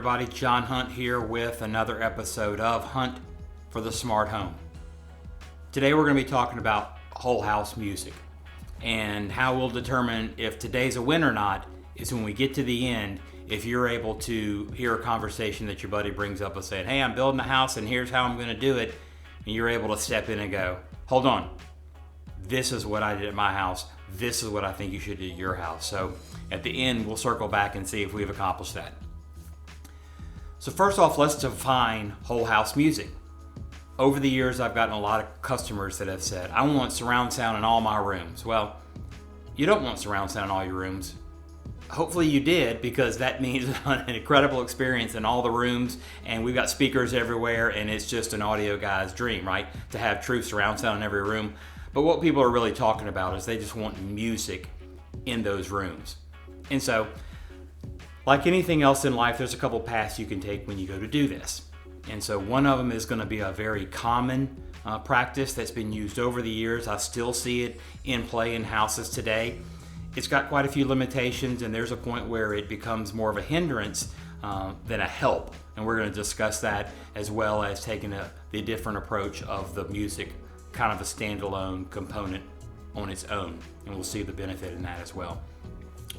everybody, John Hunt here with another episode of Hunt for the Smart Home. Today we're going to be talking about whole house music, and how we'll determine if today's a win or not is when we get to the end, if you're able to hear a conversation that your buddy brings up and saying, hey, I'm building a house and here's how I'm going to do it, and you're able to step in and go, hold on, this is what I did at my house, this is what I think you should do at your house. So at the end, we'll circle back and see if we've accomplished that. So first off, let's define whole house music. Over the years, I've gotten a lot of customers that have said, I want surround sound in all my rooms. Well, you don't want surround sound in all your rooms. Hopefully you did, because that means an incredible experience in all the rooms, and we've got speakers everywhere, and it's just an audio guy's dream, right? To have true surround sound in every room. But what people are really talking about is they just want music in those rooms. And so, like anything else in life, there's a couple paths you can take when you go to do this. And so one of them is going to be a very common practice that's been used over the years. I still see it in play in houses today. It's got quite a few limitations, and there's a point where it becomes more of a hindrance than a help. And we're going to discuss that, as well as taking the different approach of the music, kind of a standalone component on its own. And we'll see the benefit in that as well.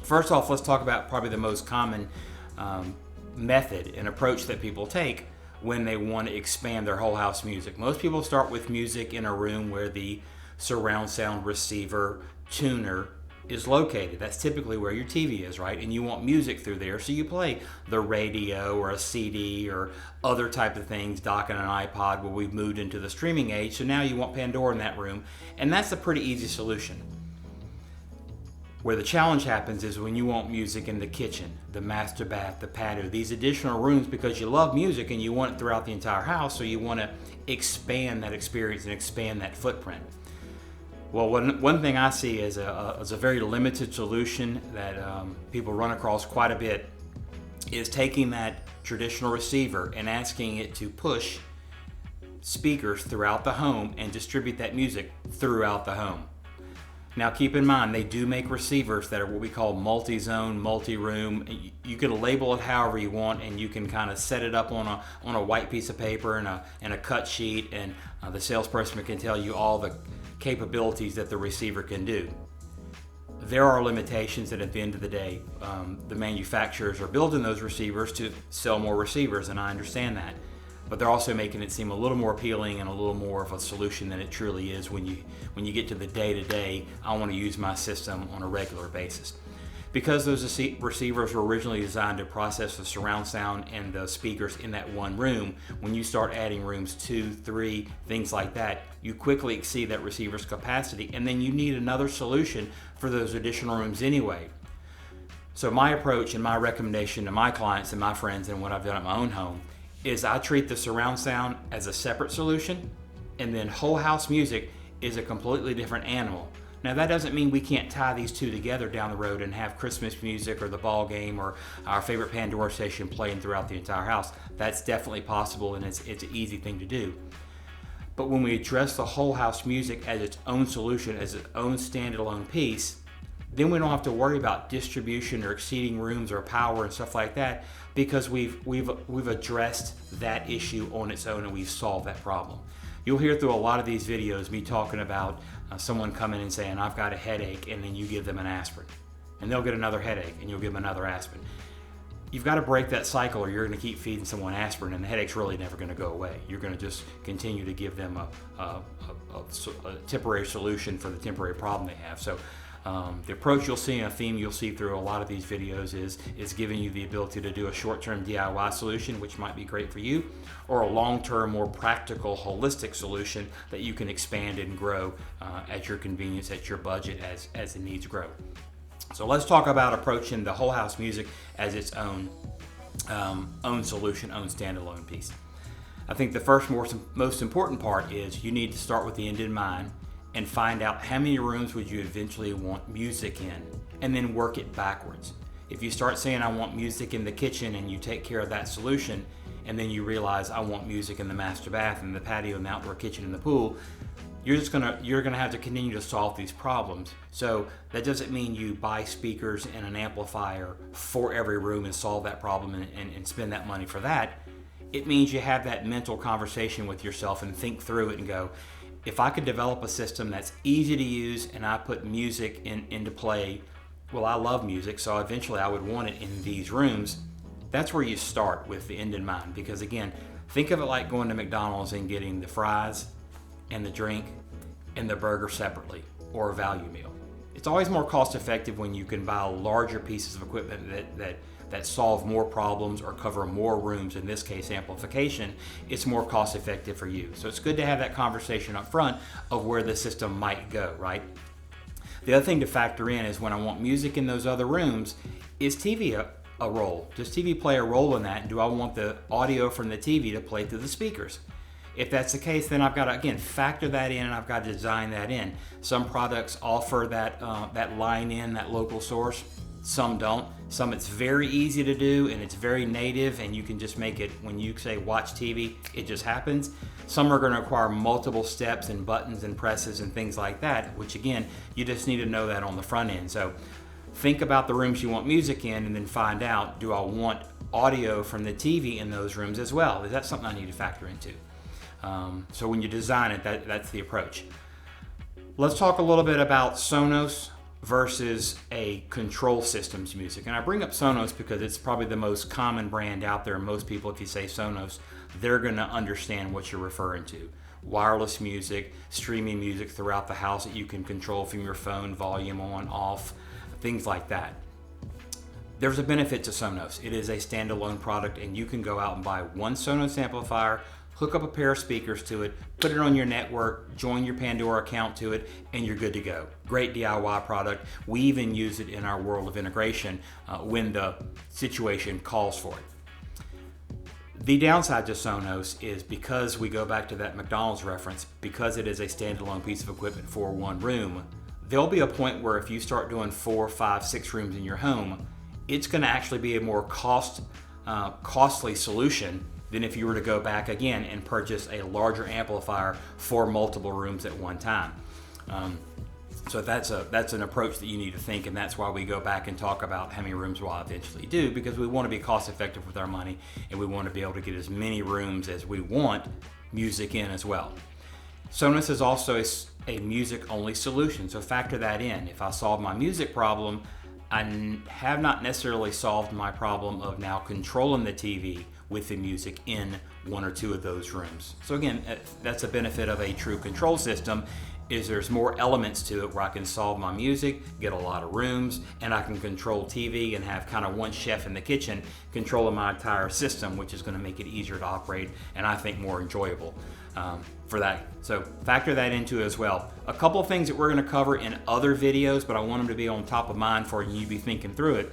First off, let's talk about probably the most common method and approach that people take when they want to expand their whole house music. Most people start with music in a room where the surround sound receiver tuner is located. That's typically where your TV is, right? And you want music through there, so you play the radio or a CD or other type of things, docking an iPod, where we've moved into the streaming age. So now you want Pandora in that room, and that's a pretty easy solution. Where the challenge happens is when you want music in the kitchen, the master bath, the patio, these additional rooms, because you love music and you want it throughout the entire house, so you want to expand that experience and expand that footprint. Well, one thing I see as a very limited solution that people run across quite a bit is taking that traditional receiver and asking it to push speakers throughout the home and distribute that music throughout the home. Now keep in mind, they do make receivers that are what we call multi-zone, multi-room. You can label it however you want, and you can kind of set it up on a white piece of paper and a cut sheet, and the salesperson can tell you all the capabilities that the receiver can do. There are limitations that at the end of the day, the manufacturers are building those receivers to sell more receivers, and I understand that. But they're also making it seem a little more appealing and a little more of a solution than it truly is when you get to the day-to-day, I want to use my system on a regular basis. Because those receivers were originally designed to process the surround sound and the speakers in that one room, when you start adding rooms 2, 3, things like that, you quickly exceed that receiver's capacity, and then you need another solution for those additional rooms anyway. So my approach and my recommendation to my clients and my friends, and what I've done at my own home, is I treat the surround sound as a separate solution, and then whole house music is a completely different animal. Now that doesn't mean we can't tie these two together down the road and have Christmas music or the ball game or our favorite Pandora station playing throughout the entire house. That's definitely possible, and it's an easy thing to do. But when we address the whole house music as its own solution, as its own standalone piece, then we don't have to worry about distribution or exceeding rooms or power and stuff like that, because we've addressed that issue on its own, and we've solved that problem. You'll hear through a lot of these videos me talking about someone coming and saying, I've got a headache, and then you give them an aspirin. And they'll get another headache, and you'll give them another aspirin. You've got to break that cycle, or you're going to keep feeding someone aspirin, and the headache's really never going to go away. You're going to just continue to give them a temporary solution for the temporary problem they have. So the approach you'll see, and a theme you'll see through a lot of these videos, is giving you the ability to do a short-term DIY solution, which might be great for you, or a long-term, more practical, holistic solution that you can expand and grow at your convenience, at your budget, as the needs grow. So let's talk about approaching the whole house music as its own solution, own standalone piece. I think the first most important part is you need to start with the end in mind and find out how many rooms would you eventually want music in, and then work it backwards. If you start saying I want music in the kitchen and you take care of that solution, and then you realize I want music in the master bath and the patio and the outdoor kitchen and the pool, you're gonna have to continue to solve these problems. So that doesn't mean you buy speakers and an amplifier for every room and solve that problem and spend that money for that. It means you have that mental conversation with yourself and think through it and go, if I could develop a system that's easy to use and I put music into play, well, I love music, so eventually I would want it in these rooms. That's where you start with the end in mind, because again, think of it like going to McDonald's and getting the fries and the drink and the burger separately, or a value meal. It's always more cost effective when you can buy larger pieces of equipment that solve more problems or cover more rooms. In this case, amplification. It's more cost effective for you. So it's good to have that conversation up front of where the system might go, right? The other thing to factor in is when I want music in those other rooms, is TV a role? Does TV play a role in that? And do I want the audio from the TV to play through the speakers? If that's the case, then I've got to, again, factor that in and I've got to design that in. Some products offer that line in, that local source. Some don't. Some it's very easy to do and it's very native and you can just make it, when you say watch TV, it just happens. Some are going to require multiple steps and buttons and presses and things like that, which again, you just need to know that on the front end. So think about the rooms you want music in and then find out, do I want audio from the TV in those rooms as well? Is that something I need to factor into? So when you design it, that's the approach. Let's talk a little bit about Sonos versus a control systems music. And I bring up Sonos because it's probably the most common brand out there. Most people, if you say Sonos, they're going to understand what you're referring to. Wireless music, streaming music throughout the house that you can control from your phone, volume on, off, things like that. There's a benefit to Sonos. It is a standalone product and you can go out and buy one Sonos amplifier, hook up a pair of speakers to it, put it on your network, join your Pandora account to it, and you're good to go. Great DIY product. We even use it in our world of integration when the situation calls for it. The downside to Sonos is, because we go back to that McDonald's reference, because it is a standalone piece of equipment for one room, there'll be a point where if you start doing 4, 5, 6 rooms in your home, it's going to actually be a more costly solution than if you were to go back again and purchase a larger amplifier for multiple rooms at one time. So that's an approach that you need to think, and that's why we go back and talk about how many rooms we'll eventually do, because we want to be cost effective with our money and we want to be able to get as many rooms as we want music in as well. Sonos is also a music only solution, so factor that in. If I solve my music problem, I have not necessarily solved my problem of now controlling the TV with the music in one or two of those rooms. So again, that's a benefit of a true control system, is there's more elements to it where I can solve my music, get a lot of rooms, and I can control TV and have kind of one chef in the kitchen controlling my entire system, which is going to make it easier to operate and I think more enjoyable for that. So factor that into it as well. A couple of things that we're going to cover in other videos, but I want them to be on top of mind for you to be thinking through it.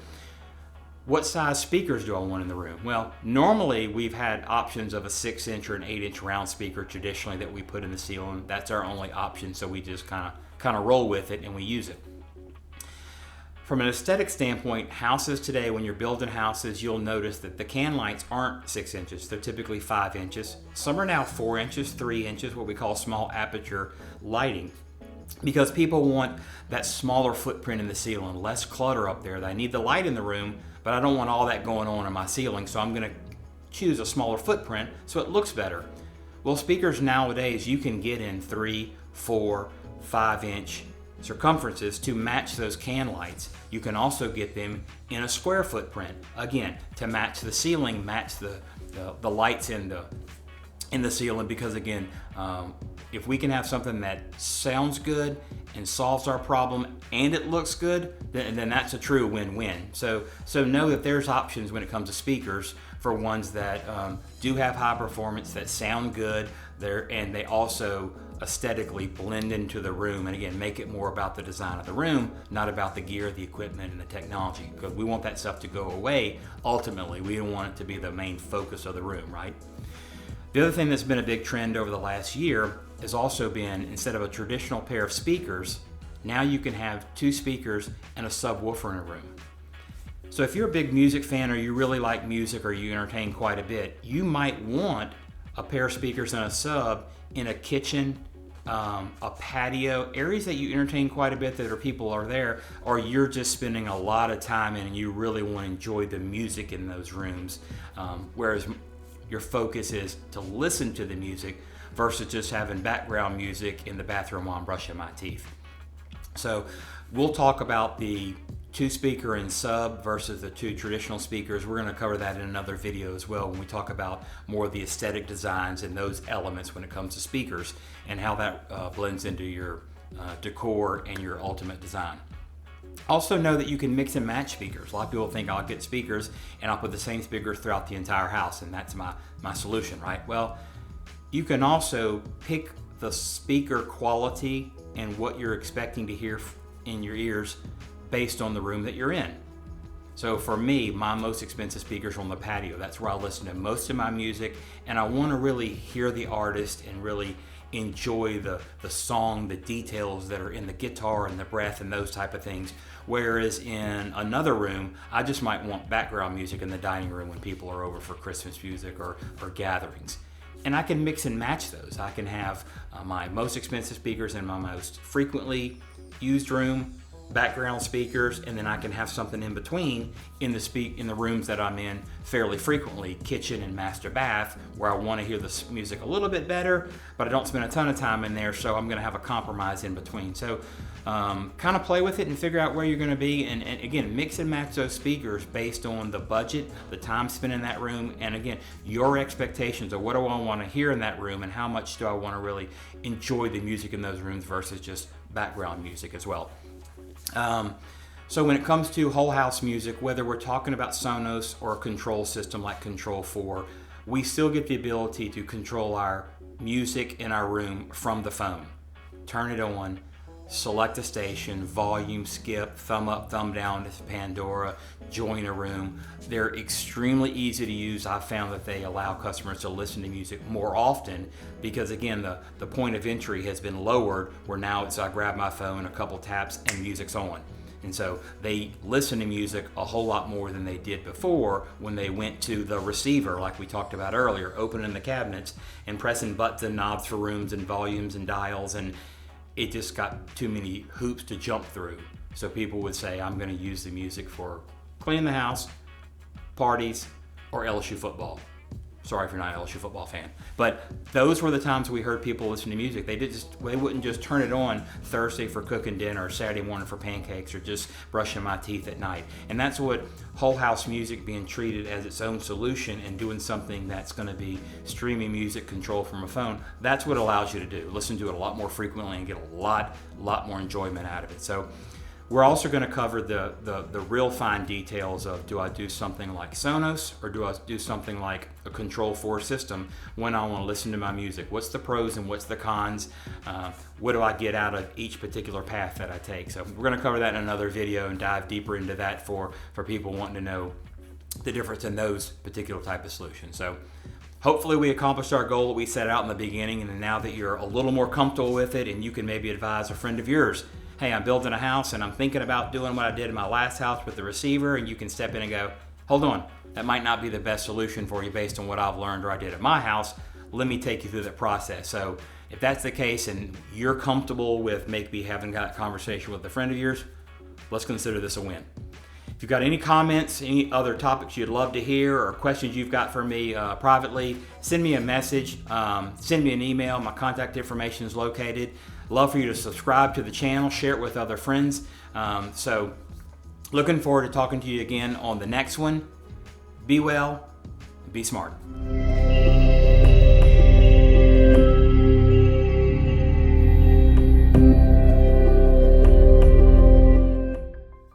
What size speakers do I want in the room? Well, normally we've had options of a 6-inch or an 8-inch round speaker traditionally that we put in the ceiling. That's our only option, so we just kind of roll with it and we use it. From an aesthetic standpoint, houses today, when you're building houses, you'll notice that the can lights aren't 6 inches. They're typically 5 inches. Some are now 4 inches, 3 inches, what we call small aperture lighting, because people want that smaller footprint in the ceiling, less clutter up there. They need the light in the room, but I don't want all that going on in my ceiling, so I'm going to choose a smaller footprint so it looks better. Well, speakers nowadays, you can get in 3, 4, 5-inch circumferences to match those can lights. You can also get them in a square footprint, again, to match the ceiling, match the lights in the ceiling, because again, if we can have something that sounds good and solves our problem and it looks good, then that's a true win-win. So know that there's options when it comes to speakers for ones that do have high performance, that sound good, and they also aesthetically blend into the room, and again, make it more about the design of the room, not about the gear, the equipment, and the technology, because we want that stuff to go away ultimately. We don't want it to be the main focus of the room, right? The other thing that's been a big trend over the last year has also been, instead of a traditional pair of speakers, now you can have 2 speakers and a subwoofer in a room. So if you're a big music fan, or you really like music, or you entertain quite a bit, you might want a pair of speakers and a sub in a kitchen a patio, areas that you entertain quite a bit that are people are there, or you're just spending a lot of time in and you really want to enjoy the music in those rooms, whereas your focus is to listen to the music versus just having background music in the bathroom while I'm brushing my teeth. So we'll talk about the 2-speaker and sub versus the 2 traditional speakers. We're going to cover that in another video as well when we talk about more of the aesthetic designs and those elements when it comes to speakers and how that blends into your decor and your ultimate design. Also know that you can mix and match speakers. A lot of people think I'll get speakers and I'll put the same speakers throughout the entire house and that's my solution, right? Well, you can also pick the speaker quality and what you're expecting to hear in your ears based on the room that you're in. So for me, my most expensive speakers are on the patio. That's where I listen to most of my music, and I want to really hear the artist and really enjoy the song, the details that are in the guitar and the breath and those type of things. Whereas in another room, I just might want background music in the dining room when people are over for Christmas music or gatherings. And I can mix and match those. I can have my most expensive speakers in my most frequently used room, background speakers, and then I can have something in between in the rooms that I'm in fairly frequently, kitchen and master bath, where I want to hear the music a little bit better, but I don't spend a ton of time in there, so I'm going to have a compromise in between. So kind of play with it and figure out where you're going to be, and again, mix and match those speakers based on the budget, the time spent in that room, and again, your expectations of what do I want to hear in that room and how much do I want to really enjoy the music in those rooms versus just background music as well. So when it comes to whole house music, whether we're talking about Sonos or a control system like Control 4, we still get the ability to control our music in our room from the phone. Turn it on, select a station, volume, skip, thumb up, thumb down to Pandora, join a room. They're extremely easy to use. I've found that they allow customers to listen to music more often because again, the point of entry has been lowered where now it's I grab my phone, a couple taps, and music's on. And so they listen to music a whole lot more than they did before when they went to the receiver, like we talked about earlier, opening the cabinets and pressing buttons and knobs for rooms and volumes and dials, and it just got too many hoops to jump through. So people would say, I'm going to use the music for cleaning the house, parties, or LSU football. Sorry if you're not an LSU football fan. But those were the times we heard people listen to music. They wouldn't just turn it on Thursday for cooking dinner or Saturday morning for pancakes or just brushing my teeth at night. And that's what whole house music being treated as its own solution and doing something that's going to be streaming music controlled from a phone. That's what it allows you to do. Listen to it a lot more frequently and get a lot more enjoyment out of it. So we're also going to cover the real fine details of do I do something like Sonos or do I do something like a Control 4 system when I want to listen to my music. What's the pros and what's the cons? What do I get out of each particular path that I take? So we're going to cover that in another video and dive deeper into that for people wanting to know the difference in those particular type of solutions. So hopefully we accomplished our goal that we set out in the beginning, and now that you're a little more comfortable with it and you can maybe advise a friend of yours, hey, I'm building a house and I'm thinking about doing what I did in my last house with the receiver, and you can step in and go, hold on, that might not be the best solution for you based on what I've learned or I did at my house. Let me take you through that process. So if that's the case and you're comfortable with maybe having that conversation with a friend of yours, let's consider this a win. If you've got any comments, any other topics you'd love to hear or questions you've got for me privately, send me a message, send me an email. My contact information is located. Love for you to subscribe to the channel, share it with other friends. So looking forward to talking to you again on the next one. Be well, be smart.